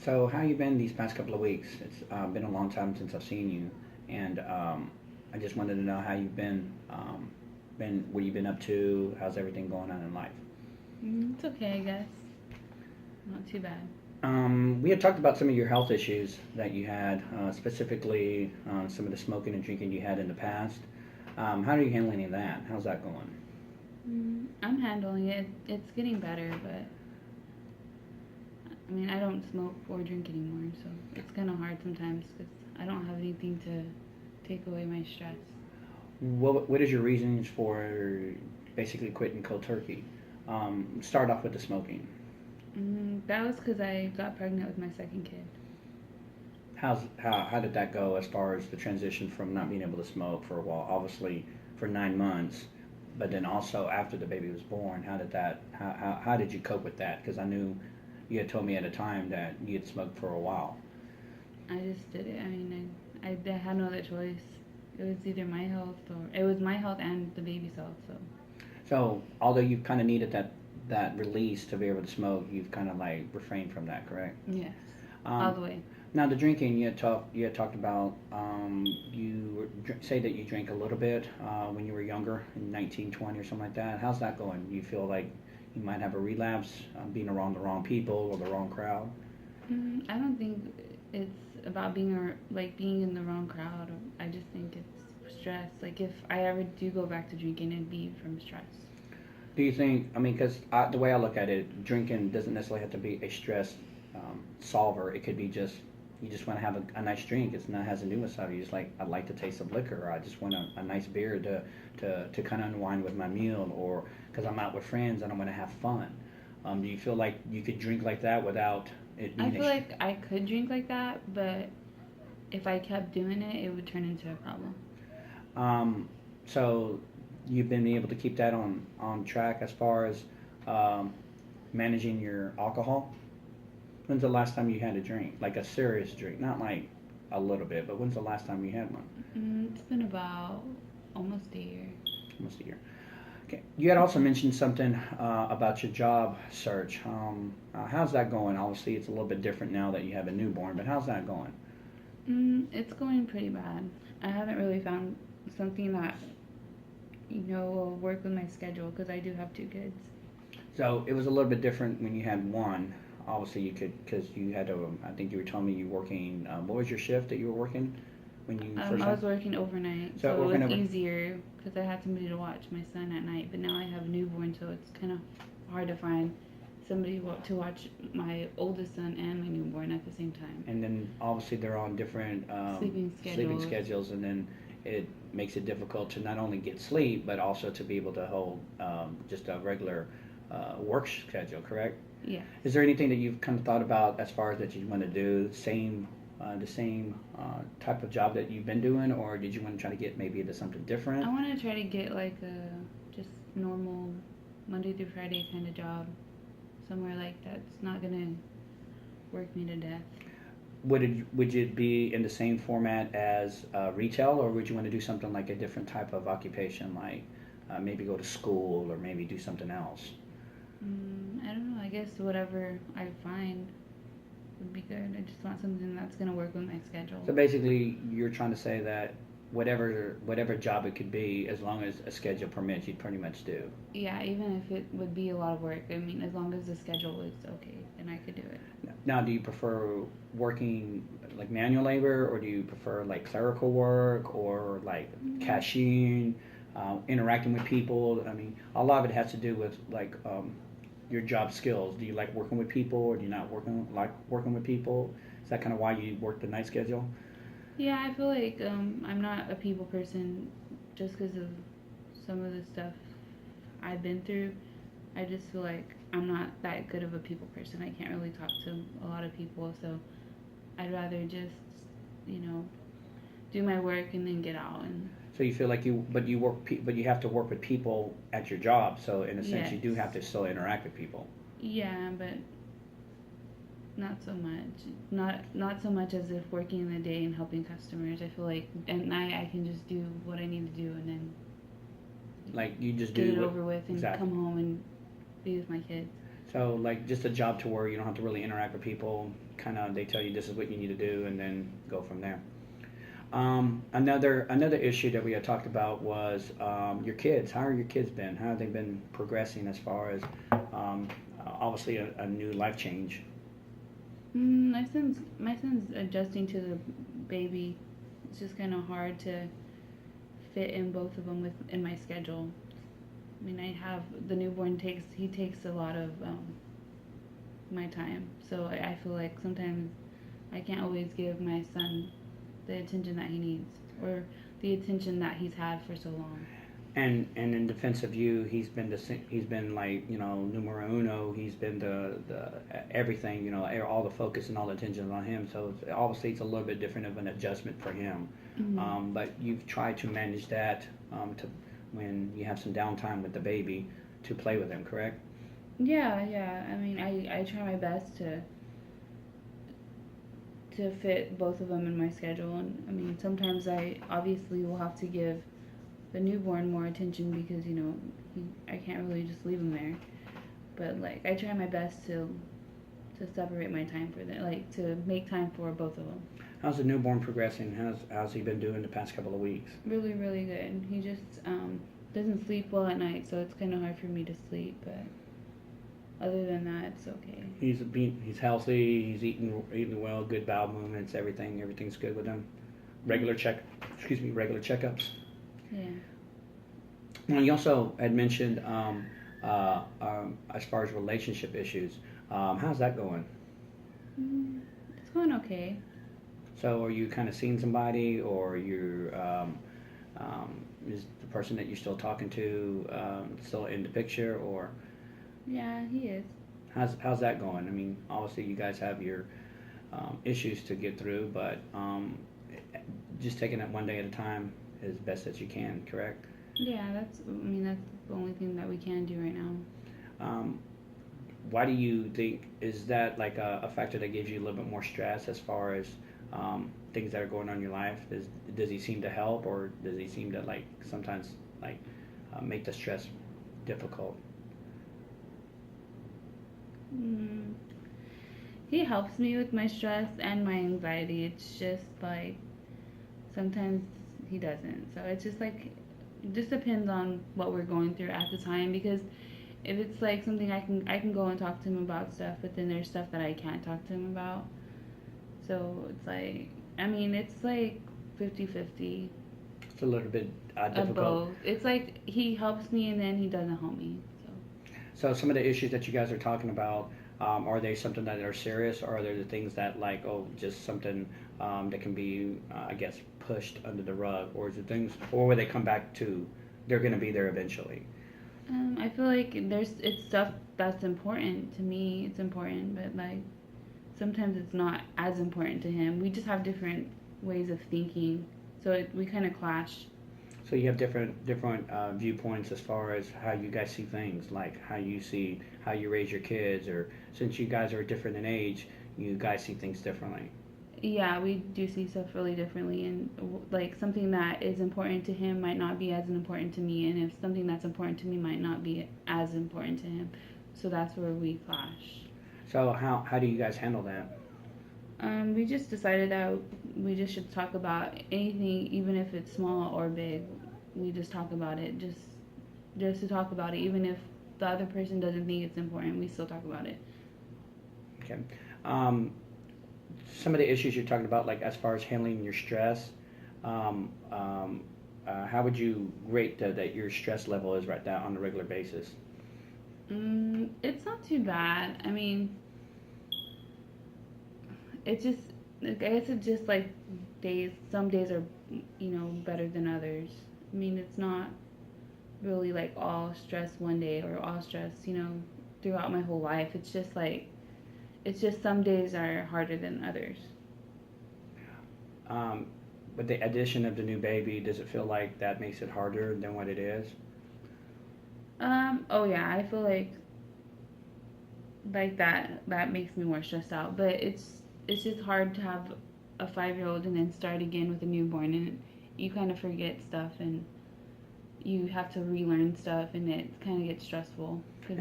So how you been these past couple of weeks? It's been a long time since I've seen you, and I just wanted to know how you've been. Been what you been up to? How's everything going on in life? It's okay, I guess. Not too bad. We had talked about some of your health issues that you had, specifically some of the smoking and drinking you had in the past. How are you handling that? How's that going? I'm handling it. It's getting better, but I mean, I don't smoke or drink anymore, so it's kind of hard sometimes because I don't have anything to take away my stress. What is your reasons for basically quitting cold turkey? Start off with the smoking. That was because I got pregnant with my second kid. How did that go as far as the transition from not being able to smoke for a while, obviously for 9 months, but then also after the baby was born? How did that? How did you cope with that? Because I knew you had told me at a time that you had smoked for a while. I just did it. I mean, I had no other choice. It was either my health or it was my health and the baby's health. So So although you kind of needed that release to be able to smoke, you've kind of like refrained from that, correct? yes, all Um, the way. Now the drinking you had talked about say that you drank a little bit when you were younger in 19, 20 or something like that. How's that going? Do you feel like you might have a relapse being around the wrong people or the wrong crowd? I don't think it's about being in the wrong crowd. I just think it's stress. Like if I ever do go back to drinking, it'd be from stress. Do you think? I mean, because the way I look at it, drinking doesn't necessarily have to be a stress solver. It could be just you just want to have a nice drink. It's not has to do with stuff. You just like I like the taste of liquor, or I just want a nice beer to kind of unwind with my meal, or because I'm out with friends and I want to have fun. Do you feel like you could drink like that without it I being a feel like I could drink like that, but if I kept doing it, it would turn into a problem. um, so you've been able to keep that on track as far as um, managing your alcohol. When's the last time you had a drink, like a serious drink, not like a little bit, but when's the last time you had one? It's been about almost a year. Almost a year. Okay. You had also mentioned something about your job search. How's that going? Obviously, it's a little bit different now that you have a newborn, but how's that going? It's going pretty bad. I haven't really found something that will work with my schedule because I do have two kids. So it was a little bit different when you had one. Obviously, you could because you had to. I think you were telling me you were working. What was your shift that you were working when you first I had? was working overnight, So so it working was over. easier because I had somebody to watch my son at night. But now I have a newborn, so it's kind of hard to find somebody to watch my oldest son and my newborn at the same time. And then obviously they're on different Sleeping sleeping schedules. schedules, and then it makes it difficult to not only get sleep but also to be able to hold just a regular work schedule. Correct? Yes. Is there anything that you've kind of thought about as far as that you want to do the same type of job that you've been doing, or did you want to try to get maybe into something different? I want to try to get like a just normal Monday through Friday kind of job somewhere like that's not gonna work me to death. Would it be in the same format as retail, or would you want to do something like a different type of occupation, like maybe go to school or maybe do something else? I don't know. I guess whatever I find would be good. I just want something that's gonna work with my schedule. So basically, you're trying to say that whatever job it could be, as long as a schedule permits, you'd pretty much do. Yeah, even if it would be a lot of work. I mean, as long as the schedule is okay, then I could do it. Now, do you prefer working like manual labor, or do you prefer like clerical work, or like Mm, cashiering, interacting with people? I mean, a lot of it has to do with like your job skills. Do you like working with people, or do you not like working with people? Is that kind of why you work the night schedule? yeah, I feel like I'm not a people person just because of some of the stuff I've been through. I just feel like I'm not that good of a people person. I can't really talk to a lot of people, so I'd rather just, you know, do my work and then get out. And So you feel like but you have to work with people at your job. So in a sense, yes, you do have to still interact with people. yeah, but not so much. Not so much as if working in the day and helping customers. I feel like at night I can just do what I need to do and then Like you just get do it what over with and exactly. come home and be with my kids. So like just a job to where you don't have to really interact with people. Kind of, they tell you this is what you need to do, and then go from there. Another issue that we had talked about was your kids. How are your kids been? How have they been progressing as far as obviously a new life change? My son's adjusting to the baby. It's just kind of hard to fit in both of them in my schedule. I mean, I have the newborn takes a lot of my time, so I feel like sometimes I can't always give my son the attention that he needs or the attention that he's had for so long. And in defense of you, he's been like numero uno. He's been the everything. All the focus and all the attention is on him. So obviously it's a little bit different of an adjustment for him. Hmm. But you've tried to manage that to when you have some downtime with the baby to play with him, correct? Yeah, yeah. I mean, I try my best to fit both of them in my schedule, and I mean, sometimes I obviously will have to give the newborn more attention because I can't really just leave him there. But like, I try my best to separate my time for them, like to make time for both of them. How's the newborn progressing? How's he been doing the past couple of weeks? Really, really good. He just doesn't sleep well at night, so it's kind of hard for me to sleep. But other than that, it's okay. He's healthy. He's eating well. Good bowel movements. Everything's good with him. Regular checkups. Yeah. Well, you also had mentioned as far as relationship issues. How's that going? It's going okay. So, are you kind of seeing somebody, or is the person that you're still talking to still in the picture, or Yeah, he is. how's that going? I mean, obviously you guys have your issues to get through, but just taking it one day at a time is best that you can. Correct? Yeah, that's the only thing that we can do right now. Um, why do you think is that like a factor that gives you a little bit more stress as far as things that are going on in your life? Does he seem to help, or does he seem to like sometimes like make the stress difficult? Mm, he helps me with my stress and my anxiety. It's just like sometimes he doesn't. So it's just like it just depends on what we're going through at the time because if it's like something I can go and talk to him about stuff, but then there's stuff that I can't talk to him about. So it's like I mean, it's like 50-50 It's a little bit of difficult. both. It's like he helps me and then he doesn't help me. So So some of the issues that you guys are talking about, are they something that are serious, or are there the things that like, oh, just something that can be, I guess, pushed under the rug, or is it things, or will they come back to? They're going to be there eventually. I feel like it's stuff that's important to me. It's important, but like sometimes it's not as important to him. We just have different ways of thinking, so we kind of clash. So you have different viewpoints as far as how you guys see things, like how you raise your kids, or since you guys are different in age, you guys see things differently. Yeah, we do see stuff really differently, and like something that is important to him might not be as important to me, and if something that's important to me might not be as important to him. So that's where we clash. So how do you guys handle that? We just decided that we just should talk about anything, even if it's small or big. We just talk about it, just to talk about it, even if the other person doesn't think it's important. We still talk about it. Okay. Um, some of the issues you're talking about, like as far as handling your stress, um, um, how would you rate that your stress level is right now on a regular basis? It's not too bad. I mean, it just, I guess it's just like days. Some days are, better than others. I mean, it's not really like all stress one day or all stress, throughout my whole life. It's just some days are harder than others. Um, with the addition of the new baby, does it feel like that makes it harder than what it is? Oh yeah, I feel like that makes me more stressed out. But it's just hard to have a 5-year-old and then start again with a newborn, and you kind of forget stuff and you have to relearn stuff, and it kind of gets stressful. 'Cause,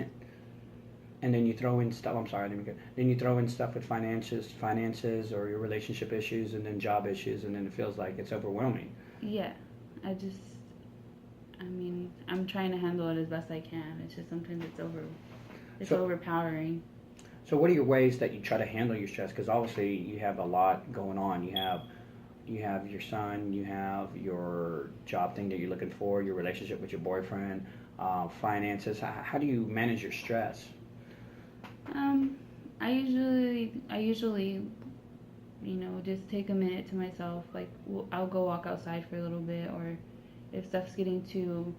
And then you throw in stuff. I'm sorry, I didn't get. Then you throw in stuff with finances, or your relationship issues, and then job issues, and then it feels like it's overwhelming. Yeah, I mean, I'm trying to handle it as best I can. It's just sometimes it's So, overpowering. so what are your ways that you try to handle your stress? Because obviously you have a lot going on. You have your son, you have your job thing that you're looking for, your relationship with your boyfriend, finances. How do you manage your stress? Um, I usually, just take a minute to myself. Like, I'll go walk outside for a little bit, or if stuff's getting too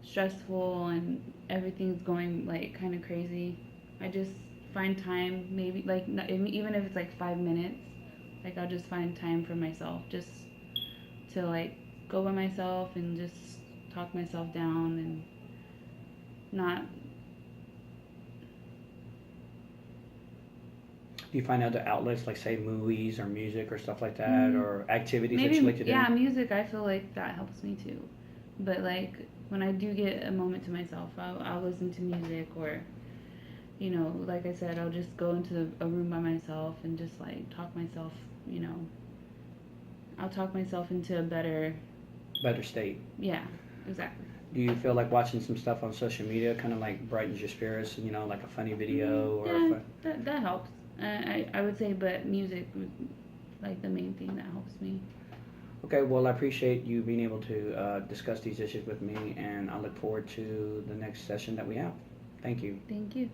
stressful and everything's going like kind of crazy, I just find time. Maybe like even if it's like 5 minutes, like I'll just find time for myself, just to like go by myself and just talk myself down and not. Do you find other outlets like say movies or music or stuff like that, Mm, or activities that you like maybe, to do? yeah, music. I feel like that helps me too. But like when I do get a moment to myself, I'll listen to music, or like I said, I'll just go into a room by myself and just like talk myself. You know, I'll talk myself into a better. Better state. Yeah, exactly. Do you feel like watching some stuff on social media kind of like brightens your spirits? Like a funny video or a Yeah, fun... that helps. I would say, but music was like the main thing that helps me. Okay, well, I appreciate you being able to discuss these issues with me, and I look forward to the next session that we have. Thank you. Thank you.